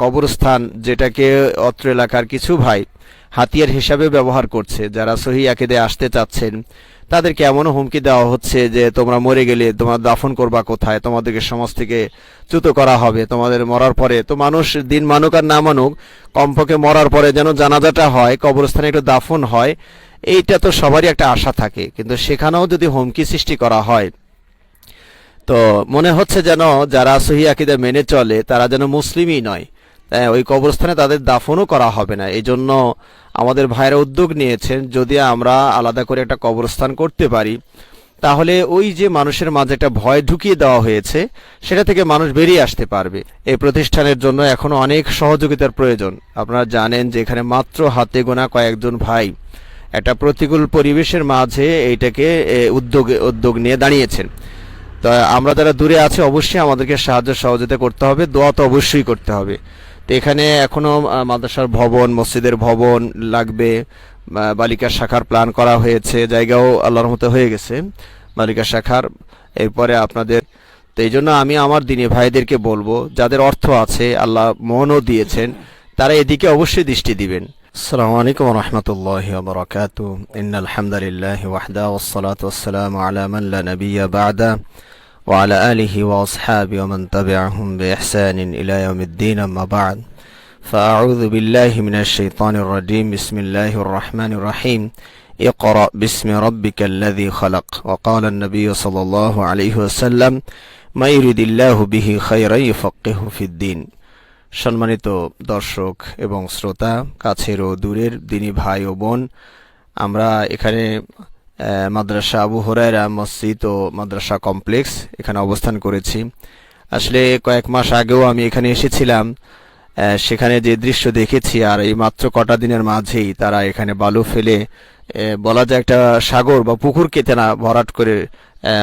কবরস্থান যেটাকে অত্র এলাকার কিছু ভাই হাতিয়ার হিসাবে ব্যবহার করছে, যারা সহিহ আকীদায় আসতে চাচ্ছেন তাদেরকে এমনও হুমকি দেওয়া হচ্ছে যে তোমরা মরে গেলে তোমরা দাফন করবা কোথায়, তোমাদেরকে সমাজ থেকে চ্যুত করা হবে, তোমাদের মরার পরে তো মানুষ দিন মানুক আর না মানুক কমপক্ষে মরার পরে যেন জানাজাটা হয়, কবরস্থানে একটু দাফন হয়, এইটা তো সবারই একটা আশা থাকে। কিন্তু সেখানেও যদি হুমকি সৃষ্টি করা হয় তো মনে হচ্ছে যেন যারা সহিহ আকীদা মেনে চলে তারা যেন মুসলিমই নয়, ওই কবরস্থানে তাদের দাফনও করা হবে না। এই জন্য আমাদের ভাইরা উদ্যোগ নিয়েছেন যদি আমরা আলাদা করে একটা কবরস্থান করতে পারি তাহলে ওই যে মানুষের মাঝে একটা ভয় ঢুকিয়ে দেওয়া হয়েছে সেটা থেকে মানুষ বেরিয়ে আসতে পারবে। এই প্রতিষ্ঠানের জন্য এখনো অনেক সহযোগিতার প্রয়োজন। আপনারা জানেন যে এখানে মাত্র হাতে গোনা কয়েকজন ভাই একটা প্রতিকূল পরিবেশের মাঝে এইটাকে উদ্যোগ নিয়ে দাঁড়িয়েছেন। তো আমরা যারা দূরে আছি অবশ্যই আমাদেরকে সাহায্য সহযোগিতা করতে হবে, দোয়া তো অবশ্যই করতে হবে। তো এখানে এখনো মাদ্রাসার ভবন, মসজিদের ভবন লাগবে, বালিকা শাখার প্ল্যান করা হয়েছে, জায়গাও আল্লাহর রহমতে হয়ে গেছে বালিকা শাখার। এরপরে আপনাদের তো এই জন্য আমি আমার দিনী ভাইদেরকে বলবো যাদের অর্থ আছে, আল্লাহ মনও দিয়েছেন, তারা এদিকে অবশ্যই দৃষ্টি দিবেন। আসসালামু আলাইকুম ওয়া রাহমাতুল্লাহি ওয়া বারাকাতুহু। ইন্নাল হামদালিল্লাহি ওয়াহদা ওয়াসসালাতু ওয়াসসালামু আলা মান লা নাবিয়্যা বা'দা ওয়া আলা আলিহি ওয়া আসহাবিহি ওয়া মান তাবি'আহুম বিইহসানিন ইলা ইয়াউমিদ্দিন, আম্মা বা'দ। فأعوذ بالله من الشيطان الرجيم. بسم الله الرحمن الرحيم. اقرأ باسم ربك الذي خلق. وقال النبي صلى الله عليه وسلم ما يريد الله به خيرا يفقهه في الدين. সম্মানিত দর্শক এবং শ্রোতা, কাছের ও দূরের দিনী ভাই ও বোন, আমরা এখানে মাদ্রাসা আবু হুরায়রা মসজিদ ও মাদ্রাসা কমপ্লেক্স এখানে অবস্থান করেছি। আসলে কয়েক মাস আগেও আমি এখানে এসেছিলাম, সেখানে যে দৃশ্য দেখেছি আর এই মাত্র কটা দিনের মাঝেই তারা এখানে বালু ফেলে বলা যায় একটা সাগর বা পুকুর কেটে না ভরাট করে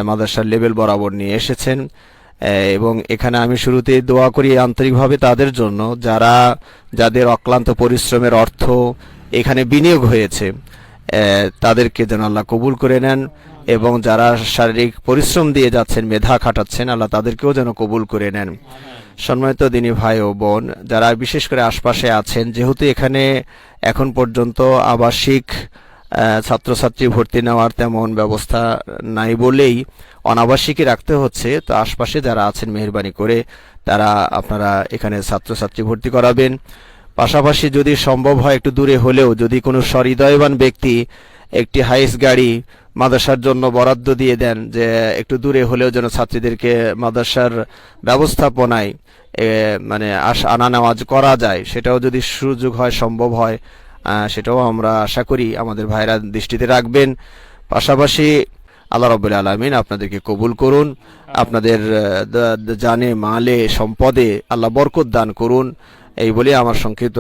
মাদ্রাসার লেভেল বরাবর নিয়ে এসেছেন। এবং এখানে আমি শুরুতে দোয়া করি আন্তরিকভাবে তাদের জন্য যাদের অক্লান্ত পরিশ্রমের অর্থ এখানে বিনিয়োগ হয়েছে, তাদেরকে যেন আল্লাহ কবুল করে নেন, এবং যারা শারীরিক পরিশ্রম দিয়ে যাচ্ছেন, মেধা খাটাচ্ছেন, আল্লাহ তাদেরকেও যেন কবুল করে নেন। সম্মানিত দিনী ভাই ও বোন, যারা বিশেষ করে আশপাশে আছেন, যেহেতু এখানে এখন পর্যন্ত আবাসিক ছাত্রছাত্রী ভর্তি নেওয়ার তেমন ব্যবস্থা নাই বলেই অনাবাসিকই রাখতে হচ্ছে, তো আশপাশে যারা আছেন মেহেরবানি করে তারা আপনারা এখানে ছাত্রছাত্রী ভর্তি করাবেন। পাশাপাশি যদি সম্ভব হয় একটু দূরে হলেও যদি কোনো সহৃদয়বান ব্যক্তি একটি হাইস গাড়ি মাদ্রাসার জন্য বরাদ্দ দিয়ে দেন, যে একটু দূরে হলেও যেন ছাত্রীদেরকে মাদ্রাসার ব্যবস্থাপনায় মানে আনা নেওয়া করা যায়, সেটাও যদি সুযোগ হয়, সম্ভব হয়, সেটাও আমরা আশা করি আমাদের ভাইরা দৃষ্টিতে রাখবেন। পাশাপাশি আল্লাহ রাব্বুল আলামিন আপনাদেরকে কবুল করুন, আপনাদের জানে মালে সম্পদে আল্লাহ বরকত দান করুন, এই বলে আমার সংক্ষিপ্ত